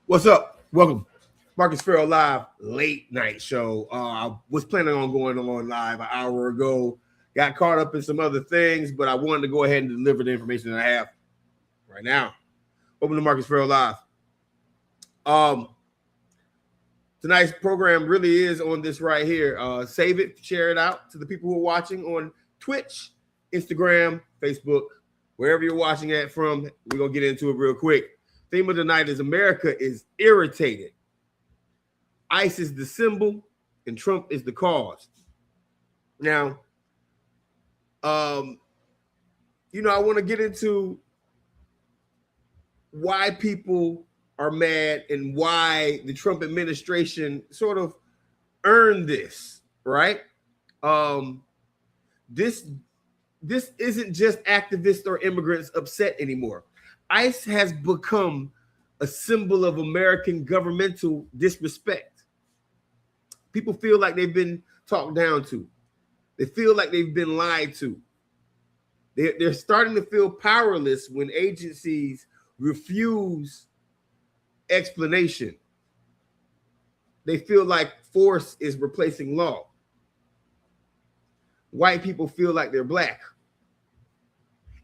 What's up? Welcome. Marcus Ferrell live late night show. I was planning on going on live an hour ago. Got caught up in some other things, but I wanted to go ahead and deliver the information that I have right now. Welcome to Marcus Ferrell live. Tonight's program really is on this right here. Save it, share it out to the people who are watching on Twitch, Instagram, Facebook, wherever you're watching it from. We're going to get into it real quick. Theme of the night is America is irritated. ICE is the symbol and Trump is the cause. Now, I want to get into why people are mad and why the Trump administration sort of earned this, right? This isn't just activists or immigrants upset anymore. ICE has become a symbol of American governmental disrespect. People feel like they've been talked down to. They feel like they've been lied to. They're starting to feel powerless when agencies refuse explanation. They feel like force is replacing law. White people feel like they're black.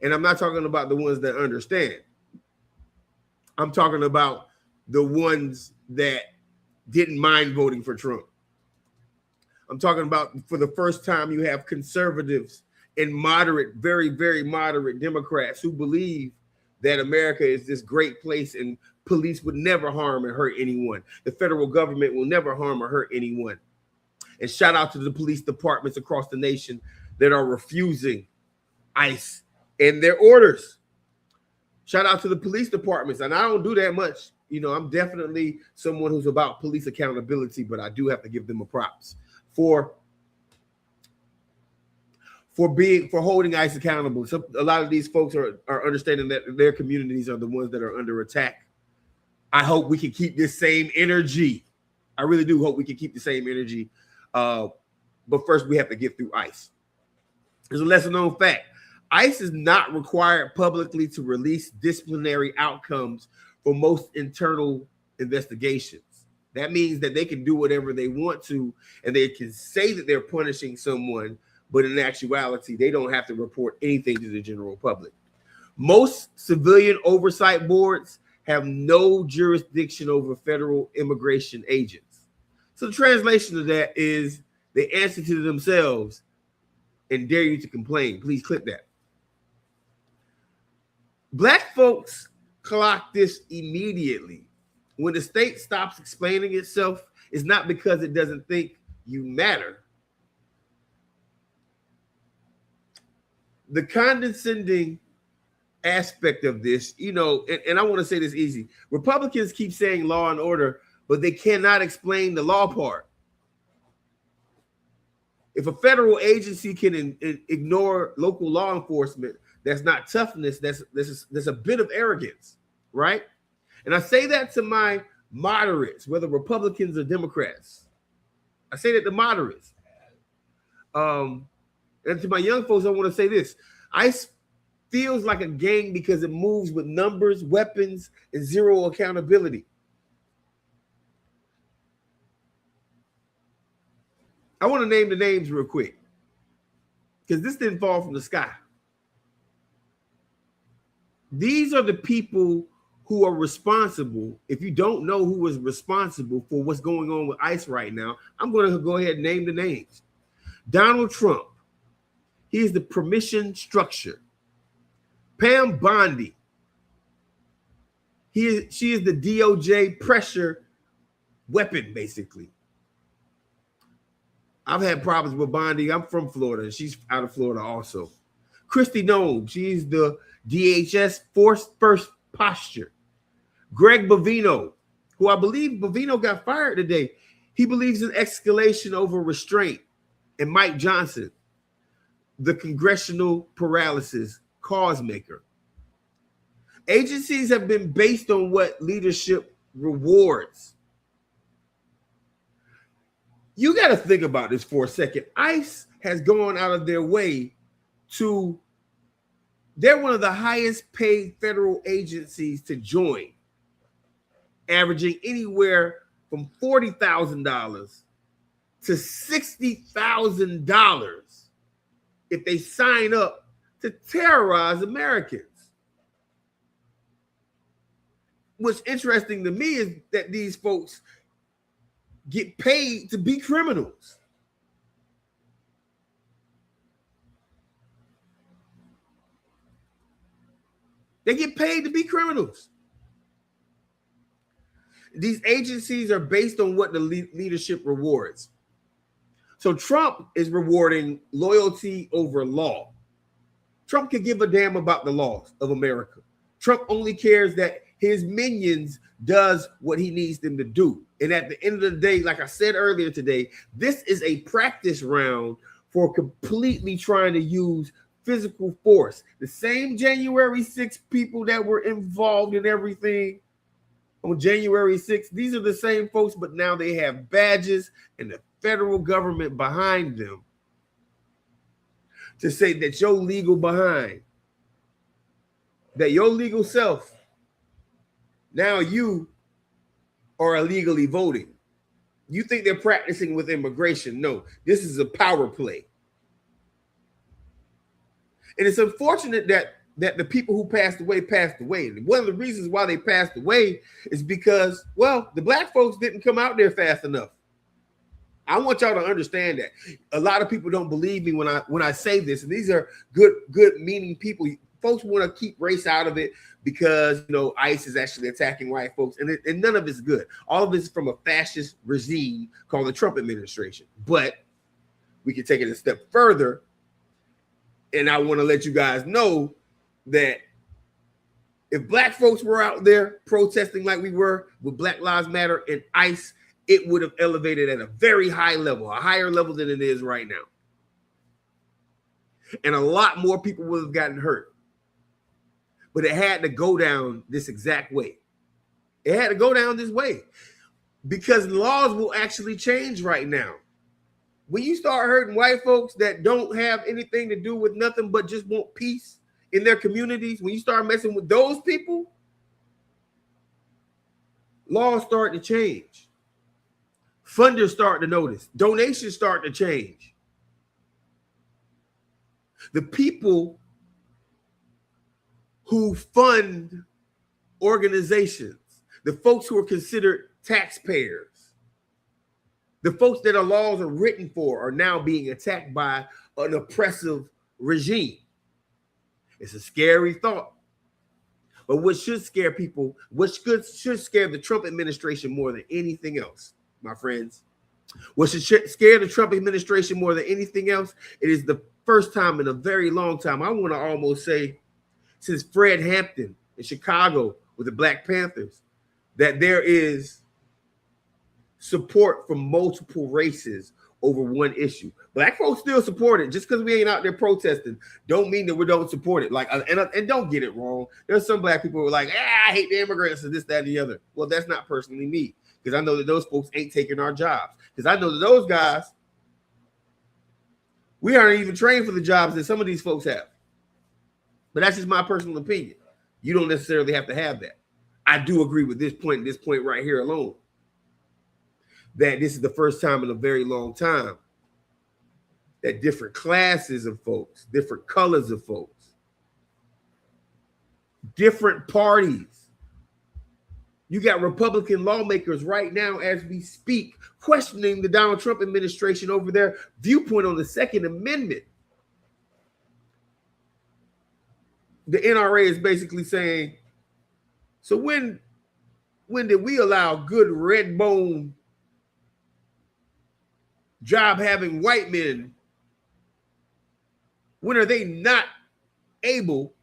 And I'm not talking about the ones that understand. I'm talking about the ones that didn't mind voting for Trump. I'm talking about for the first time you have conservatives and moderate, very, very moderate Democrats who believe that America is this great place and police would never harm and hurt anyone. The federal government will never harm or hurt anyone. And shout out to the police departments across the nation that are refusing ICE and their orders. Shout out to the police departments. And I don't do that much. I'm definitely someone who's about police accountability, but I do have to give them a props for holding ICE accountable. So a lot of these folks are understanding that their communities are the ones that are under attack. I hope we can keep this same energy. I really do hope we can keep the same energy. But first, we have to get through ICE. There's a lesser known fact. ICE is not required publicly to release disciplinary outcomes for most internal investigations. That means that they can do whatever they want to, and they can say that they're punishing someone, but in actuality, they don't have to report anything to the general public. Most civilian oversight boards have no jurisdiction over federal immigration agents. So the translation of that is they answer to themselves and dare you to complain. Please click that. Black folks clock this immediately. When the state stops explaining itself, it's not because it doesn't think you matter. The condescending aspect of this, and I want to say this easy. Republicans keep saying law and order, but they cannot explain the law part. If a federal agency can ignore local law enforcement, that's not toughness. That's a bit of arrogance, right? And I say that to my moderates, whether Republicans or Democrats. I say that to moderates. And to my young folks, I want to say this. ICE feels like a gang because it moves with numbers, weapons, and zero accountability. I want to name the names real quick because this didn't fall from the sky. These are the people who are responsible. If you don't know who is responsible for what's going on with ICE right now, I'm going to go ahead and name the names. Donald Trump. He is the permission structure. Pam Bondi. She is the DOJ pressure weapon, basically. I've had problems with Bondi. I'm from Florida, and she's out of Florida also. Kristi Noem. She's the DHS first posture. Greg Bovino, who I believe Bovino got fired today. He believes in escalation over restraint. And Mike Johnson, the congressional paralysis cause maker. Agencies have been based on what leadership rewards. You got to think about this for a second. ICE has gone out of their way to, they're one of the highest paid federal agencies to join, averaging anywhere from $40,000 to $60,000 if they sign up to terrorize Americans. What's interesting to me is that these folks get paid to be criminals. They get paid to be criminals. These agencies are based on what the leadership rewards. So Trump is rewarding loyalty over law. Trump can give a damn about the laws of America. Trump only cares that his minions does what he needs them to do. And at the end of the day, like I said earlier today, this is a practice round for completely trying to use physical force. The same January 6th people that were involved in everything on January 6th, these are the same folks, but now they have badges and the federal government behind them to say that your legal behind, that your legal self, now you are illegally voting. You think they're practicing with immigration? No, this is a power play. And it's unfortunate that the people who passed away. And one of the reasons why they passed away is because, well, the black folks didn't come out there fast enough. I want y'all to understand that. A lot of people don't believe me when I say this, and these are good meaning people. Folks want to keep race out of it because, ICE is actually attacking white folks, and none of it's good. All of it's from a fascist regime called the Trump administration. But we can take it a step further, and I want to let you guys know that if black folks were out there protesting like we were with Black Lives Matter and ICE, it would have elevated at a very high level, a higher level than it is right now. And a lot more people would have gotten hurt. But it had to go down this exact way. It had to go down this way because laws will actually change right now. When you start hurting white folks that don't have anything to do with nothing but just want peace in their communities, when you start messing with those people, laws start to change. Funders start to notice. Donations start to change. The people who fund organizations, the folks who are considered taxpayers, the folks that our laws are written for are now being attacked by an oppressive regime. It's a scary thought. But what should scare people, should scare the Trump administration more than anything else, my friends, what should scare the Trump administration more than anything else, it is the first time in a very long time, I want to almost say, since Fred Hampton in Chicago with the Black Panthers, that there is support from multiple races over one issue. Black folks still support it. Just because we ain't out there protesting don't mean that we don't support it. And don't get it wrong. There's some black people who are like, I hate the immigrants and this, that, and the other. Well, that's not personally me, because I know that those folks ain't taking our jobs. Because I know that those guys, we aren't even trained for the jobs that some of these folks have. But that's just my personal opinion. You don't necessarily have to have that. I do agree with this point right here alone, that this is the first time in a very long time that different classes of folks, different colors of folks, different parties. You got Republican lawmakers right now as we speak questioning the Donald Trump administration over their viewpoint on the Second Amendment. The NRA is basically saying, so when did we allow good red bone job having white men, when are they not able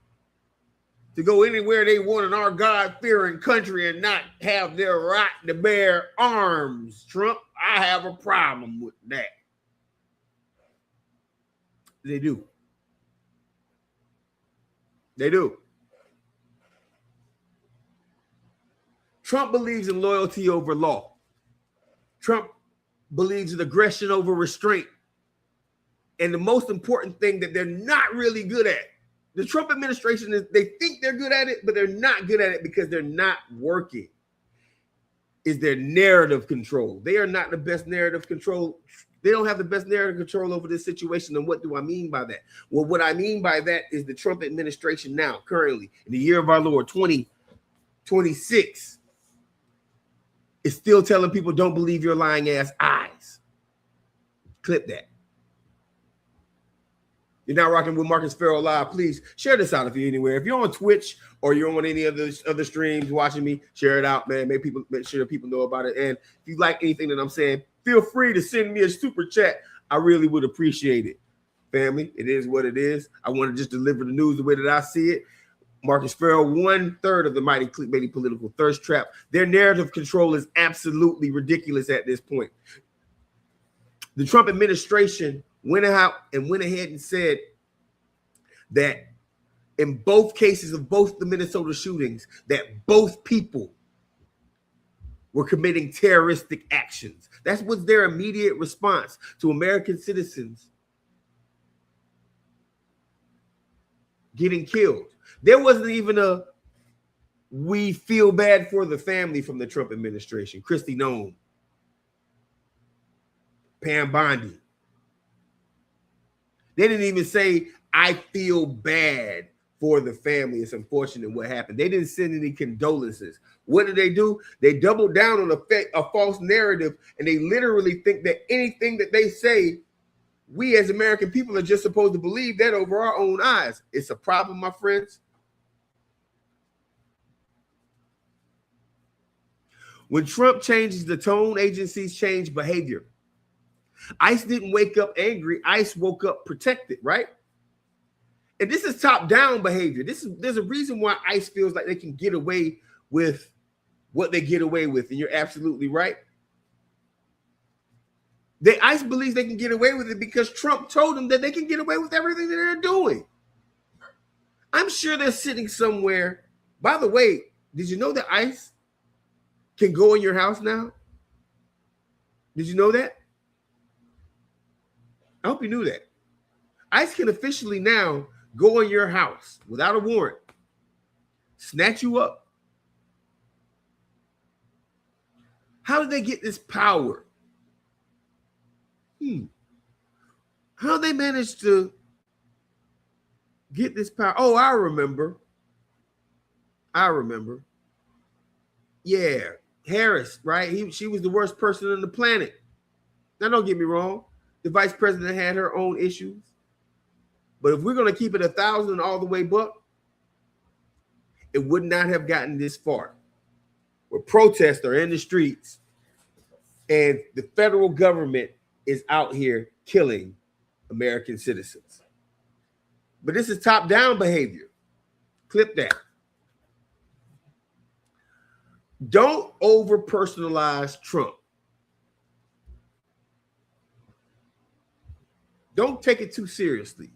to go anywhere they want in our God-fearing country and not have their right to bear arms? Trump, I have a problem with that. They do. They do. Trump believes in loyalty over law. Trump believes in aggression over restraint. And the most important thing that they're not really good at, the Trump administration, is they think they're good at it, but they're not good at it because they're not working, is their narrative control. They are not the best narrative control. They don't have the best narrative control over this situation. And what do I mean by that? Well, what I mean by that is the Trump administration now, currently, in the year of our Lord, 2026, is still telling people, don't believe your lying ass eyes. Clip that. You're now rocking with Marcus Ferrell Live. Please share this out if you're anywhere. If you're on Twitch or you're on any of the other streams watching me, share it out, man. Make sure people know about it. And if you like anything that I'm saying, feel free to send me a super chat. I really would appreciate it. Family, it is what it is. I want to just deliver the news the way that I see it. Marcus Ferrell, 1/3 of the mighty clickbaity political thirst trap. Their narrative control is absolutely ridiculous at this point. The Trump administration went ahead and said that in both cases of both the Minnesota shootings, that both people were committing terroristic actions. That was their immediate response to American citizens getting killed. There wasn't even a "we feel bad for the family" from the Trump administration. Kristi Noem, Pam Bondi. They didn't even say, "I feel bad for the family. It's unfortunate what happened." They didn't send any condolences. What did they do? They doubled down on a false narrative, and they literally think that anything that they say, we as American people are just supposed to believe that over our own eyes. It's a problem, my friends. When Trump changes the tone, agencies change behavior. ICE didn't wake up angry. ICE woke up protected, right? And this is top-down behavior. There's a reason why ICE feels like they can get away with what they get away with, and you're absolutely right. ICE believes they can get away with it because Trump told them that they can get away with everything that they're doing. I'm sure they're sitting somewhere. By the way, did you know that ICE can go in your house now? Did you know that? I hope you knew that. ICE can officially now go in your house without a warrant, snatch you up. How did they get this power? How they managed to get this power? Oh, I remember. Yeah, Harris, right? She was the worst person on the planet. Now, don't get me wrong. The vice president had her own issues. But if we're going to keep it 1,000 all the way buck, it would not have gotten this far. Where protests are in the streets and the federal government is out here killing American citizens. But this is top-down behavior. Clip that. Don't over-personalize Trump. Don't take it too seriously.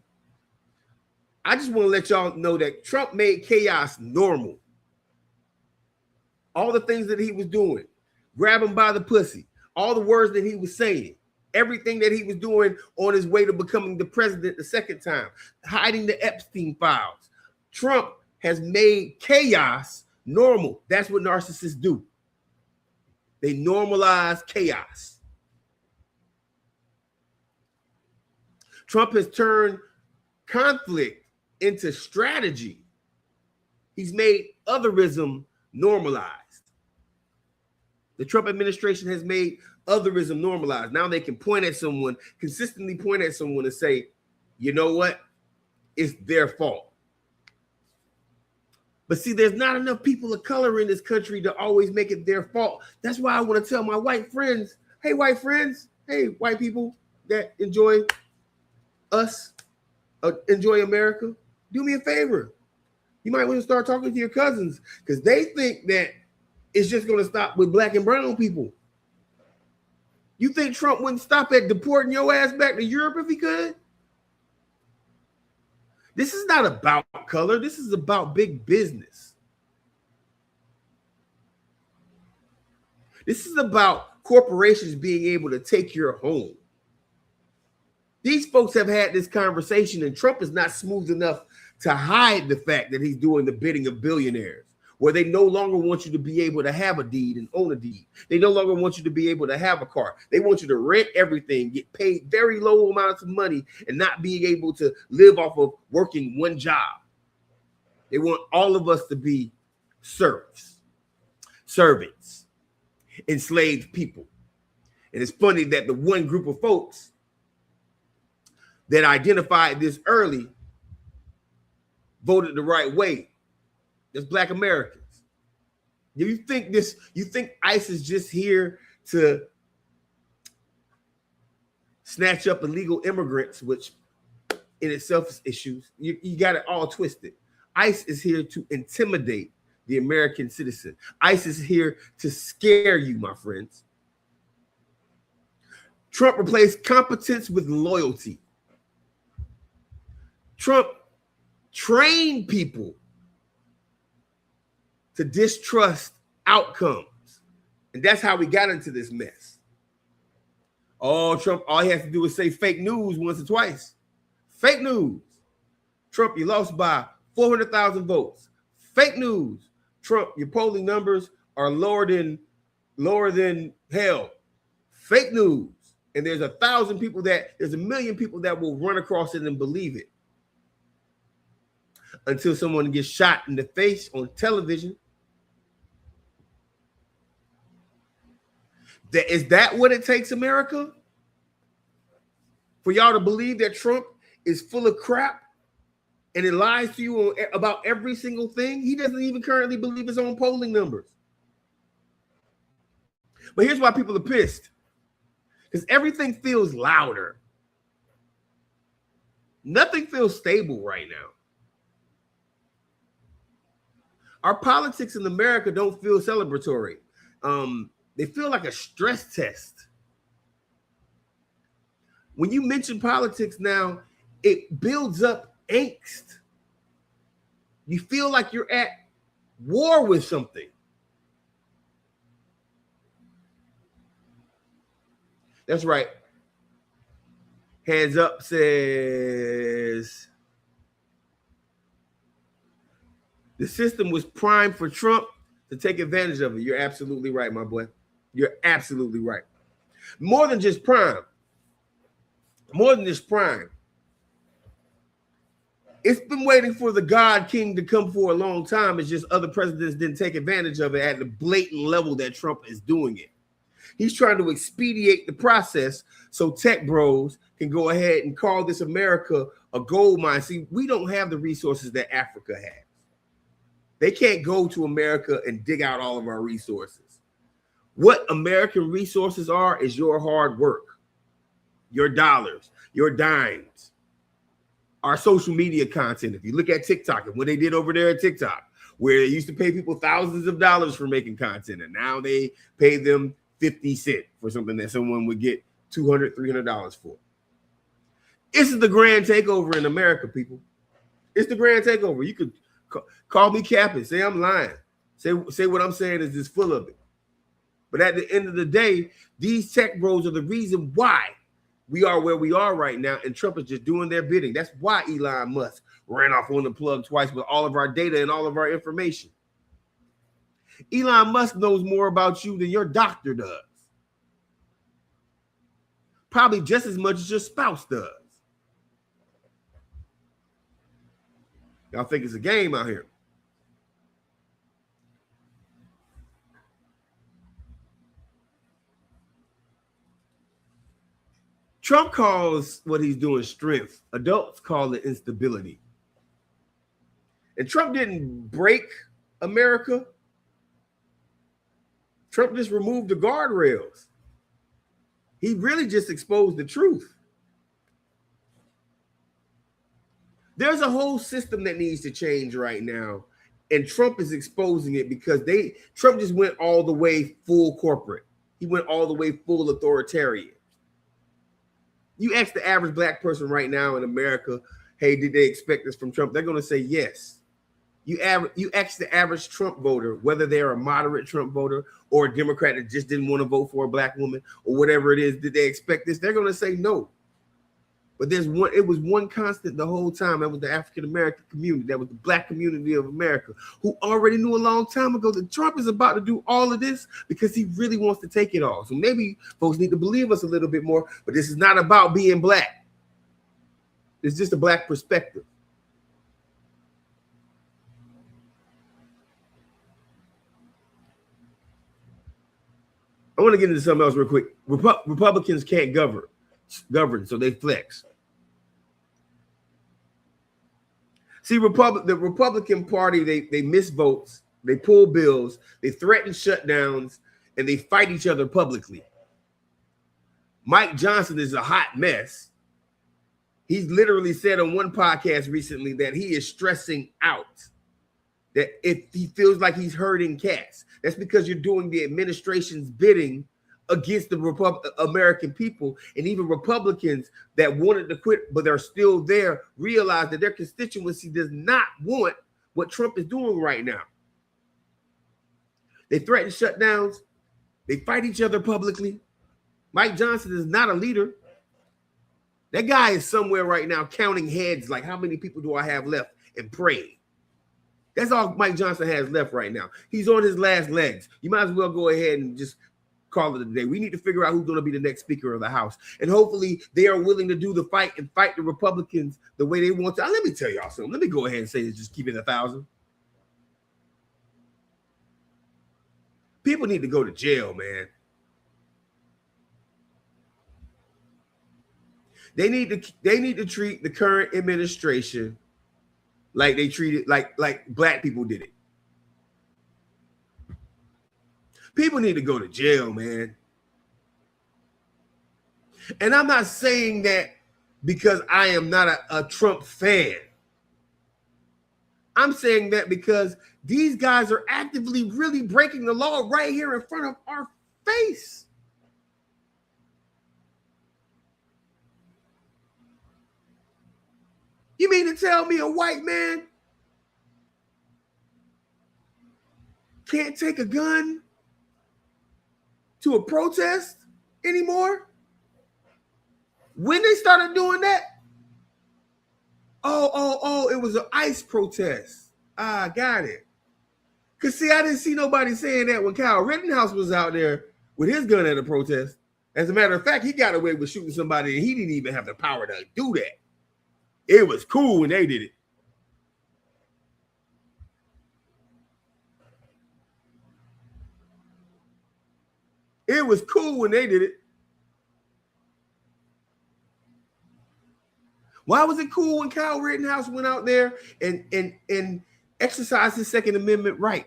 I just want to let y'all know that Trump made chaos normal. All the things that he was doing, grab him by the pussy, all the words that he was saying, everything that he was doing on his way to becoming the president the second time, hiding the Epstein files. Trump has made chaos normal. That's what narcissists do. They normalize chaos. Trump has turned conflict into strategy. He's made otherism normalized. The Trump administration has made otherism normalized. Now they can point at someone, consistently point at someone and say, you know what? It's their fault. But see, there's not enough people of color in this country to always make it their fault. That's why I want to tell my white friends, hey, white friends, hey, white people that enjoy us, enjoy America, do me a favor. You might want to start talking to your cousins because they think that it's just going to stop with black and brown people. You think Trump wouldn't stop at deporting your ass back to Europe if he could? This is not about color. This is about big business. This is about corporations being able to take your home. These folks have had this conversation, and Trump is not smooth enough to hide the fact that he's doing the bidding of billionaires, where they no longer want you to be able to have a deed and own a deed. They no longer want you to be able to have a car. They want you to rent everything, get paid very low amounts of money, and not be able to live off of working one job. They want all of us to be serfs, servants, enslaved people. And it's funny that the one group of folks that identified this early voted the right way. That's black Americans. You think ICE is just here to snatch up illegal immigrants, which in itself is issues. You got it all twisted. ICE is here to intimidate the American citizen. ICE is here to scare you, my friends. Trump replaced competence with loyalty. Trump trained people to distrust outcomes. And that's how we got into this mess. Oh, Trump, all he has to do is say fake news once or twice. Fake news. Trump, you lost by 400,000 votes. Fake news. Trump, your polling numbers are lower than hell. Fake news. And there's 1,000 people there's 1 million people that will run across it and believe it. Until someone gets shot in the face on television. Is that what it takes, America? For y'all to believe that Trump is full of crap and it lies to you about every single thing? He doesn't even currently believe his own polling numbers. But here's why people are pissed. Because everything feels louder. Nothing feels stable right now. Our politics in America don't feel celebratory. They feel like a stress test. When you mention politics now, it builds up angst. You feel like you're at war with something. That's right. Hands Up says the system was primed for Trump to take advantage of it. You're absolutely right, my boy. You're absolutely right. More than just prime. More than just prime. It's been waiting for the God King to come for a long time. It's just other presidents didn't take advantage of it at the blatant level that Trump is doing it. He's trying to expedite the process so tech bros can go ahead and call this America a gold mine. See, we don't have the resources that Africa has. They can't go to America and dig out all of our resources. What American resources are is your hard work, your dollars, your dimes, our social media content. If you look at TikTok and what they did over there at TikTok, where they used to pay people thousands of dollars for making content, and now they pay them 50 cents for something that someone would get $200, $300 for. This is the grand takeover in America, people. It's the grand takeover. You could call me capping, say I'm lying, say what I'm saying is just full of it. But at the end of the day, these tech bros are the reason why we are where we are right now, and Trump is just doing their bidding. That's why Elon Musk ran off on the plug twice with all of our data and all of our information. Elon Musk knows more about you than your doctor does. Probably just as much as your spouse does. Y'all think it's a game out here. Trump calls what he's doing strength. Adults call it instability. And Trump didn't break America. Trump just removed the guardrails. He really just exposed the truth. There's a whole system that needs to change right now, and Trump is exposing it because Trump just went all the way full corporate. He went all the way full authoritarian. You ask the average black person right now in America, hey, did they expect this from Trump? They're going to say yes. You ask the average Trump voter, whether they're a moderate Trump voter or a Democrat that just didn't want to vote for a black woman or whatever it is, did they expect this? They're going to say no. But it was one constant the whole time. That was the African-American community. That was the black community of America, who already knew a long time ago that Trump is about to do all of this because he really wants to take it all. So maybe folks need to believe us a little bit more, but this is not about being black. It's just a black perspective. I want to get into something else real quick. Republicans can't govern, so they flex. See, the Republican Party, they miss votes, they pull bills, they threaten shutdowns, and they fight each other publicly. Mike Johnson is a hot mess. He's literally said on one podcast recently that he is stressing out, that if he feels like he's herding cats. That's because you're doing the administration's bidding against the American people, and even Republicans that wanted to quit but are still there realize that their constituency does not want what Trump is doing right now. They threaten shutdowns. They fight each other publicly. Mike Johnson is not a leader. That guy is somewhere right now counting heads like, how many people do I have left, and praying. That's all Mike Johnson has left right now. He's on his last legs. You might as well go ahead and just call it a day. We need to figure out who's going to be the next Speaker of the House. And hopefully they are willing to do the fight and fight the Republicans the way they want to. Let me tell y'all something. Let me go ahead and say this, just keep it 1,000. People need to go to jail, man. They need to treat the current administration like they treated like black people did it. People need to go to jail, man. And I'm not saying that because I am not a Trump fan. I'm saying that because these guys are actively really breaking the law right here in front of our face. You mean to tell me a white man can't take a gun to a protest anymore? When they started doing that, it was an ICE protest. I got it. Because, see, I didn't see nobody saying that when Kyle Rittenhouse was out there with his gun at a protest. As a matter of fact, he got away with shooting somebody, and he didn't even have the power to do that. It was cool when they did it. It was cool when they did it. Why was it cool when Kyle Rittenhouse went out there and exercised his Second Amendment right?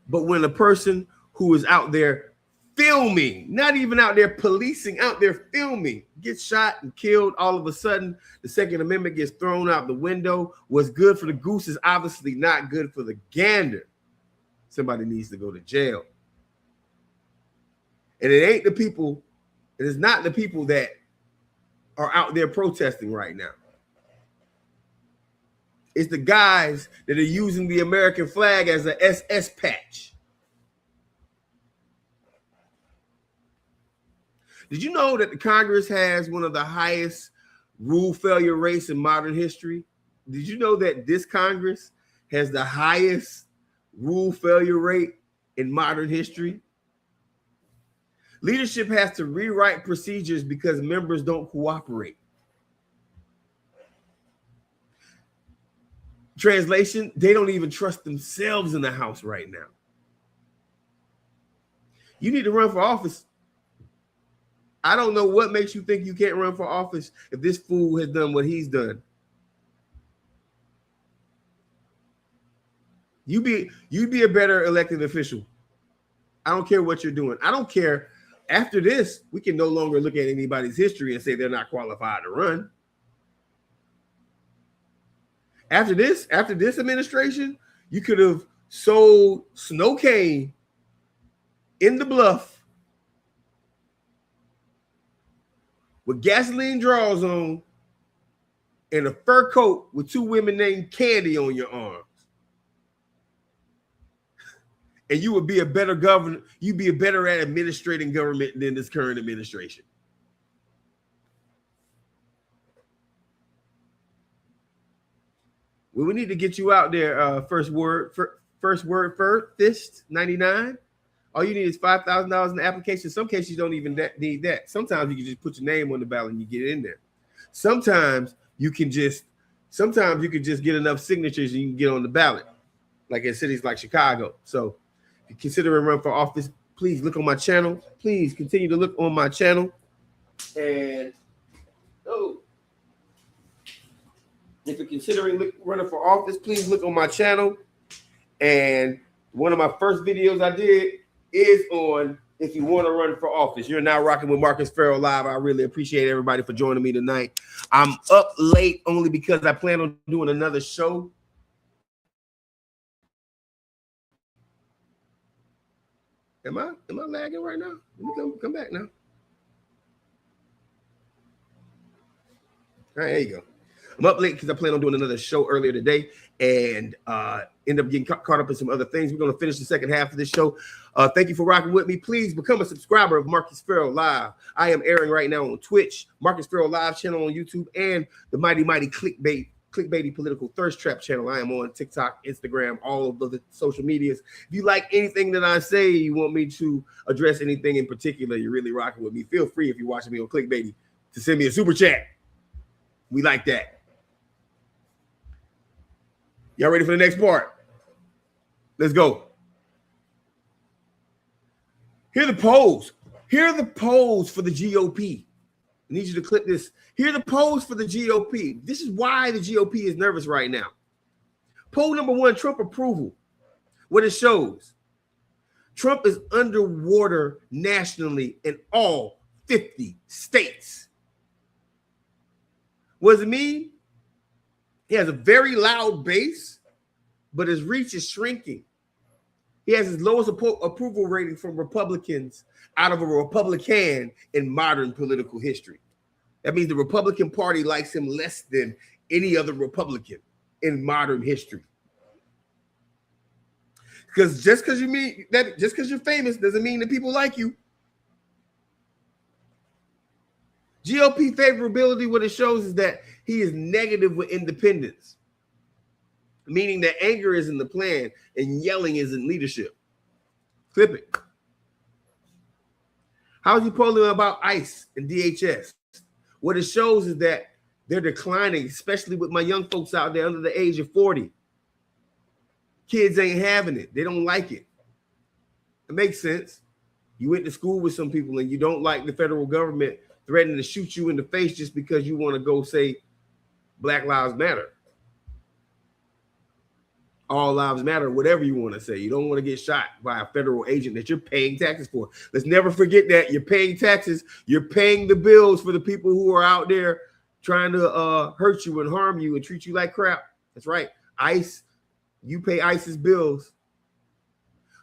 But when a person who is out there filming, not even out there policing, out there filming, gets shot and killed, all of a sudden the Second Amendment gets thrown out the window. What's good for the goose is obviously not good for the gander. Somebody needs to go to jail. And it ain't the people, it is not the people that are out there protesting right now. It's the guys that are using the American flag as an SS patch. Did you know that the Congress has one of the highest rule failure rates in modern history? Did you know that this Congress has the highest rule failure rate in modern history? Leadership has to rewrite procedures because members don't cooperate. Translation, they don't even trust themselves in the House right now. You need to run for office. I don't know what makes you think you can't run for office if this fool has done what he's done. You be a better elected official. I don't care what you're doing. I don't care. After this, we can no longer look at anybody's history and say they're not qualified to run. After this administration, you could have sold snow cane in the bluff with gasoline drawers on and a fur coat with two women named Candy on your arms. And you would be a better governor. You'd be better at administrating government than this current administration. Well, we need to get you out there. First word first 99. All you need is $5,000 in the application. Some cases you don't even need that. Sometimes you can just put your name on the ballot and you get it in there. Sometimes you can just get enough signatures and you can get on the ballot, like in cities like Chicago. So if you consider run for office, please look on my channel. Please continue to look on my channel. And if you're considering running for office, please look on my channel. And one of my first videos I did is on if you want to run for office. You're now rocking with Marcus Ferrell Live. I really appreciate everybody for joining me tonight. I'm up late only because I plan on doing another show. Am I lagging right now? Let me come back now. All right, there you go. I'm up late because I plan on doing another show earlier today and end up getting caught up in some other things. We're going to finish the second half of this show. Thank you for rocking with me. Please become a subscriber of Marcus Ferrell Live. I am airing right now on Twitch, Marcus Ferrell Live channel on YouTube, and the mighty clickbaity political thirst trap channel. I am on TikTok, Instagram, all of the social medias. If you like anything that I say, you want me to address anything in particular, you're really rocking with me, feel free, if you're watching me on clickbaity, to send me a super chat. We like that. Y'all ready for the next part? Let's go. Here are the polls. Here are the polls for the GOP. I need you to click this. Here are the polls for the GOP. This is why the GOP is nervous right now. Poll number 1, Trump approval. What it shows, Trump is underwater nationally in all 50 states. What does it mean? He has a very loud base, but his reach is shrinking. He has his lowest approval rating from Republicans out of a Republican in modern political history. That means the Republican Party likes him less than any other Republican in modern history. Because just because you're famous doesn't mean that people like you. GOP favorability, what it shows is that he is negative with independents, meaning that anger is in the plan and yelling is in leadership. Clip it. How is he polling about ICE and DHS? What it shows is that they're declining, especially with my young folks out there under the age of 40. Kids ain't having it. They don't like it. It makes sense. You went to school with some people and you don't like the federal government threatening to shoot you in the face just because you want to go say Black Lives Matter. All lives matter, whatever you want to say. You don't want to get shot by a federal agent that you're paying taxes for. Let's never forget that you're paying taxes. You're paying the bills for the people who are out there trying to hurt you and harm you and treat you like crap. That's right. ICE, you pay ICE's bills.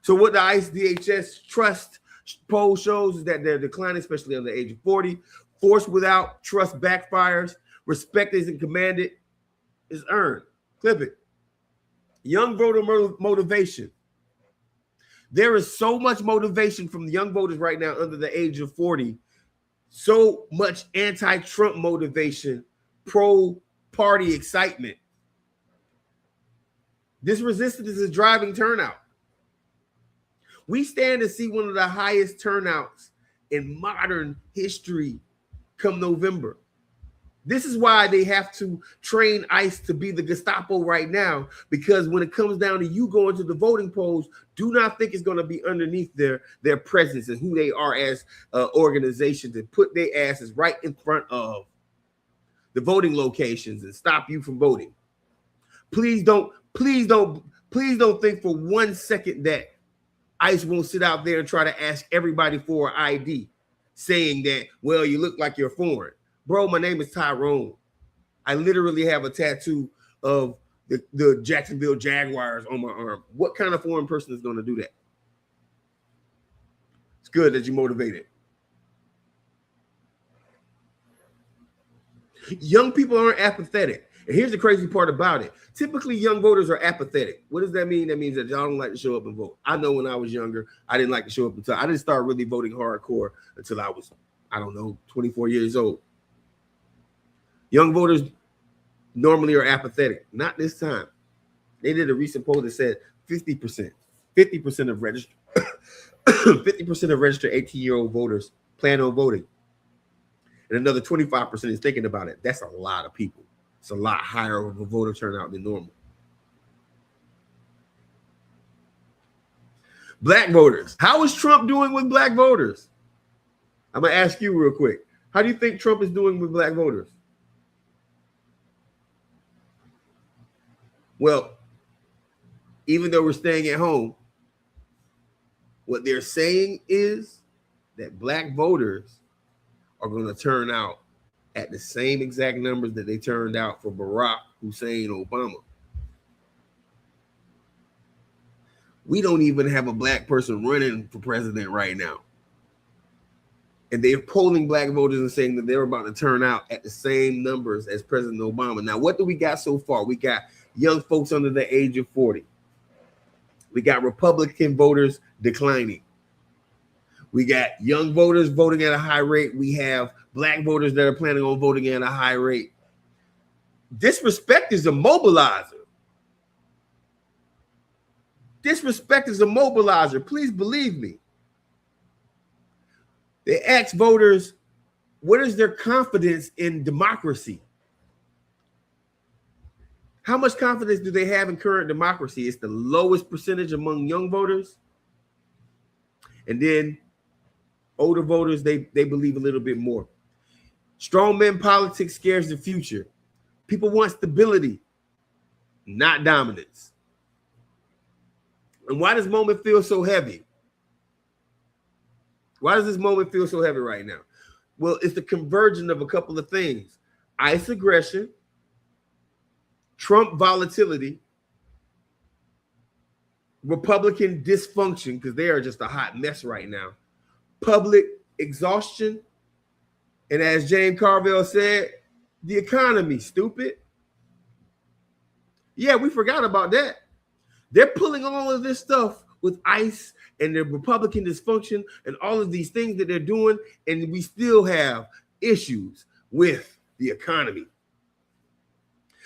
So what the ICE DHS trust poll shows is that they're declining, especially under the age of 40. Force without trust backfires. Respect isn't commanded, is earned. Clip it. Young voter motivation. There is so much motivation from the young voters right now under the age of 40. So much anti-Trump motivation, pro-party excitement. This resistance is driving turnout. We stand to see one of the highest turnouts in modern history come November. This is why they have to train ICE to be the Gestapo right now, because when it comes down to you going to the voting polls, do not think it's going to be underneath their presence and who they are as an organization to put their asses right in front of the voting locations and stop you from voting. Please don't think for 1 second that ICE won't sit out there and try to ask everybody for an ID, saying that, well, you look like you're foreign. Bro, my name is Tyrone. I literally have a tattoo of the Jacksonville Jaguars on my arm. What kind of foreign person is going to do that? It's good that you're motivated. Young people aren't apathetic. And here's the crazy part about it. Typically, young voters are apathetic. What does that mean? That means that y'all don't like to show up and vote. I know when I was younger, I didn't like to show up until I didn't start really voting hardcore until I was, 24 years old. Young voters normally are apathetic. Not this time. They did a recent poll that said 50% of registered 50% of registered 18-year-old voters plan on voting. And another 25% is thinking about it. That's a lot of people. It's a lot higher of a voter turnout than normal. Black voters. How is Trump doing with black voters? I'm going to ask you real quick. How do you think Trump is doing with black voters? Well, even though we're staying at home, what they're saying is that black voters are going to turn out at the same exact numbers that they turned out for Barack Hussein Obama. We don't even have a black person running for president right now. And they're polling black voters and saying that they're about to turn out at the same numbers as President Obama. Now, what do we got so far? We got young folks under the age of 40. We got Republican voters declining. We got young voters voting at a high rate. We have black voters that are planning on voting at a high rate. Disrespect is a mobilizer. Disrespect is a mobilizer. Please believe me. They ask voters, what is their confidence in democracy? How much confidence do they have in current democracy? It's the lowest percentage among young voters. And then older voters, they believe a little bit more. Strongman politics scares the future. People want stability, not dominance. And why does this moment feel so heavy? Why does this moment feel so heavy right now? Well, it's the convergence of a couple of things. ICE aggression, Trump volatility, Republican dysfunction, because they are just a hot mess right now, public exhaustion, and as James Carville said, the economy, stupid. Yeah, we forgot about that. They're pulling all of this stuff with ICE and the Republican dysfunction and all of these things that they're doing, and we still have issues with the economy.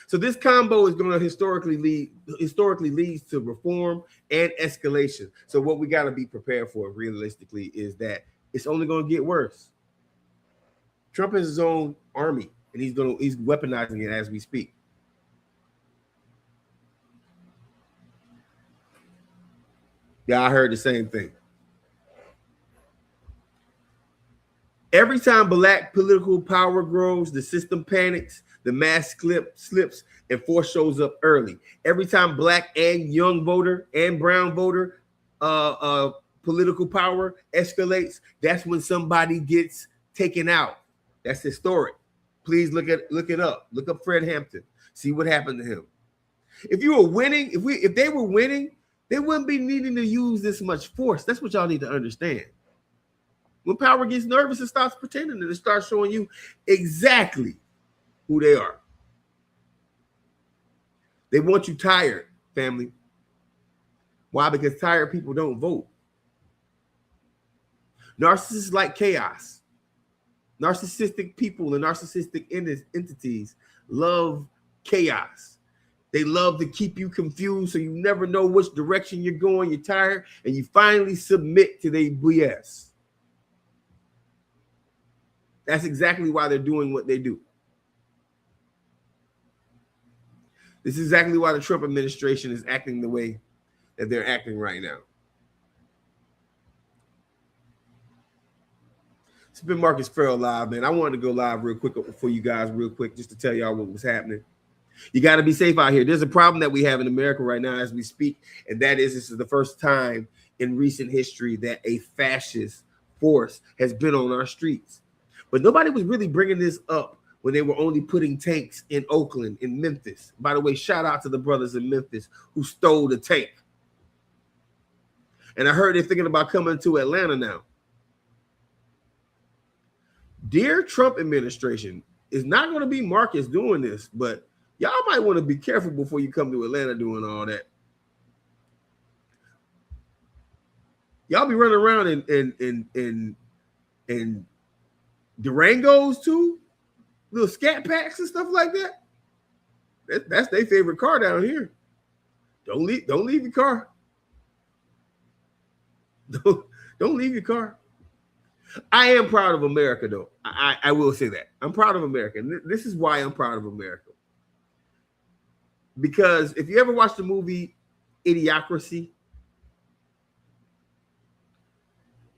So this combo is going to historically leads to reform and escalation. So what we got to be prepared for realistically is that it's only going to get worse. Trump has his own army, and he's weaponizing it as we speak. Yeah, I heard the same thing. Every time black political power grows, the system panics, the mask slips, and force shows up early. Every time black and young voter and brown voter political power escalates, that's when somebody gets taken out. That's historic. Please look it up. Look up Fred Hampton. See what happened to him. If you were winning, if they were winning, they wouldn't be needing to use this much force. That's what y'all need to understand. When power gets nervous, it starts pretending and it starts showing you exactly who they are. They want you tired, family. Why? Because tired people don't vote. Narcissists like chaos. Narcissistic people and narcissistic entities love chaos. They love to keep you confused so you never know which direction you're going. You're tired and you finally submit to their BS. That's exactly why they're doing what they do. This is exactly why the Trump administration is acting the way that they're acting right now. It's been Marcus Ferrell live, man. I wanted to go live real quick for you guys, real quick, just to tell y'all what was happening. You got to be safe out here. There's a problem that we have in America right now as we speak, and that is this is the first time in recent history that a fascist force has been on our streets. But nobody was really bringing this up when they were only putting tanks in Oakland, in Memphis. By the way, shout out to the brothers in Memphis who stole the tank. And I heard they're thinking about coming to Atlanta now. Dear Trump administration, it's not going to be Marcus doing this, but y'all might want to be careful before you come to Atlanta doing all that. Y'all be running around in Durangos too, little scat packs and stuff like that. That's their favorite car down here. Don't leave your car. Don't leave your car. I am proud of America, though. I will say that. I'm proud of America. And this is why I'm proud of America. Because if you ever watch the movie Idiocracy,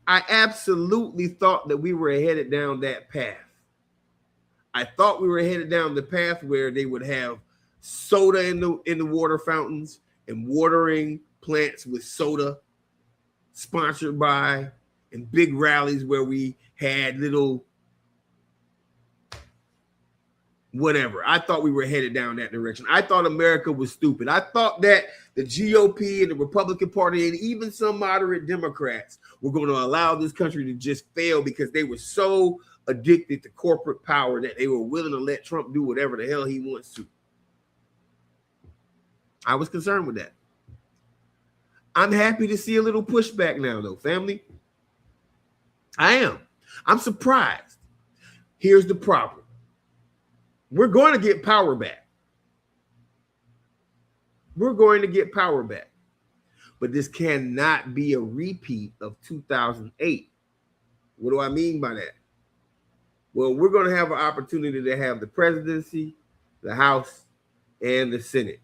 I absolutely thought that we were headed down that path. I thought we were headed down the path where they would have soda in the water fountains and watering plants with soda sponsored by, and big rallies where we had little whatever. I thought we were headed down that direction. I thought America was stupid. I thought that the GOP and the Republican Party and even some moderate Democrats were going to allow this country to just fail because they were so addicted to corporate power that they were willing to let Trump do whatever the hell he wants to. I was concerned with that. I'm happy to see a little pushback now, though, family. I am. I'm surprised. Here's the problem. We're going to get power back. We're going to get power back. But this cannot be a repeat of 2008. What do I mean by that? Well, we're going to have an opportunity to have the presidency, the House, and the Senate.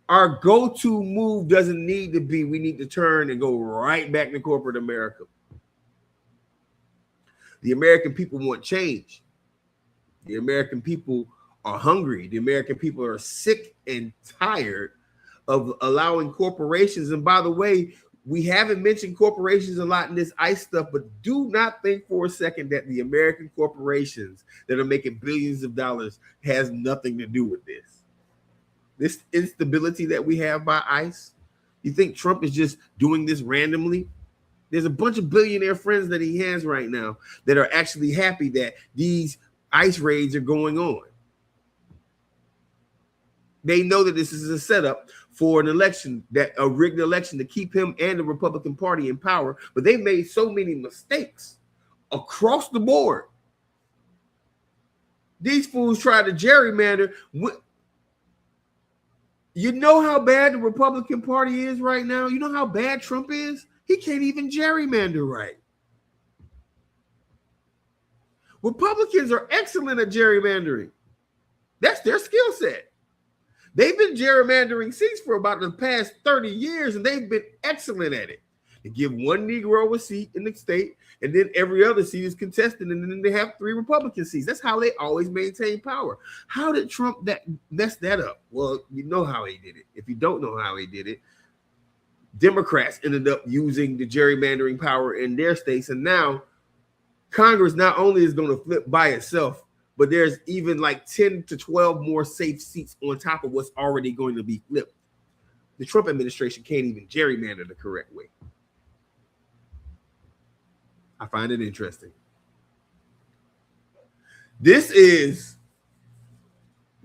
Our go-to move doesn't need to be we need to turn and go right back to corporate America. The American people want change. The American people are hungry. The American people are sick and tired of allowing corporations. And by the way, we haven't mentioned corporations a lot in this ICE stuff, but do not think for a second that the American corporations that are making billions of dollars has nothing to do with this. This instability that we have by ICE. You think Trump is just doing this randomly? There's a bunch of billionaire friends that he has right now that are actually happy that these ICE raids are going on. They know that this is a setup for an election, that a rigged election to keep him and the Republican Party in power. But they made so many mistakes across the board. These fools tried to gerrymander. You know how bad the Republican Party is right now? You know how bad Trump is? He can't even gerrymander right. Republicans are excellent at gerrymandering. That's their skill set. They've been gerrymandering seats for about the past 30 years, and they've been excellent at it. They give one Negro a seat in the state, and then every other seat is contested, and then they have 3 Republican seats. That's how they always maintain power. How did Trump mess that up? Well, you know how he did it. If you don't know how he did it, Democrats ended up using the gerrymandering power in their states, and now Congress not only is going to flip by itself, but there's even like 10 to 12 more safe seats on top of what's already going to be flipped. The Trump administration can't even gerrymander the correct way. I find it interesting. This is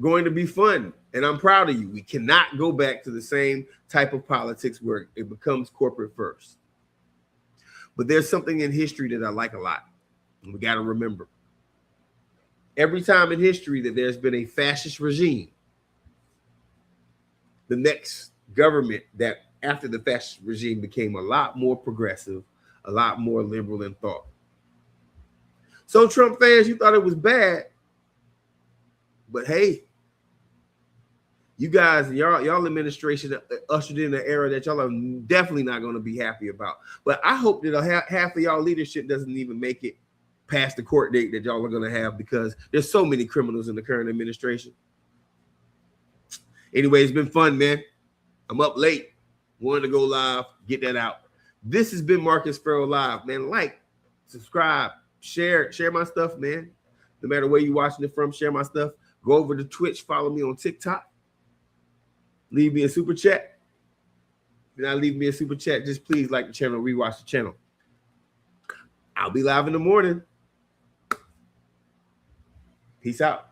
going to be fun, and I'm proud of you. We cannot go back to the same type of politics where it becomes corporate first. But there's something in history that I like a lot, and we got to remember. Every time in history that there's been a fascist regime, the next government that after the fascist regime became a lot more progressive, a lot more liberal in thought. So Trump fans, you thought it was bad, but hey, you guys, y'all administration ushered in an era that y'all are definitely not going to be happy about. But I hope that half of y'all leadership doesn't even make it past the court date that y'all are going to have, because there's so many criminals in the current administration. Anyway, it's been fun, man. I'm up late. Wanted to go live, get that out. This has been Marcus Ferrell Live, man. Like, subscribe, share my stuff, man. No matter where you're watching it from, share my stuff. Go over to Twitch, follow me on TikTok. Leave me a super chat. If you're not leaving me a super chat, just please like the channel, rewatch the channel. I'll be live in the morning. Peace out.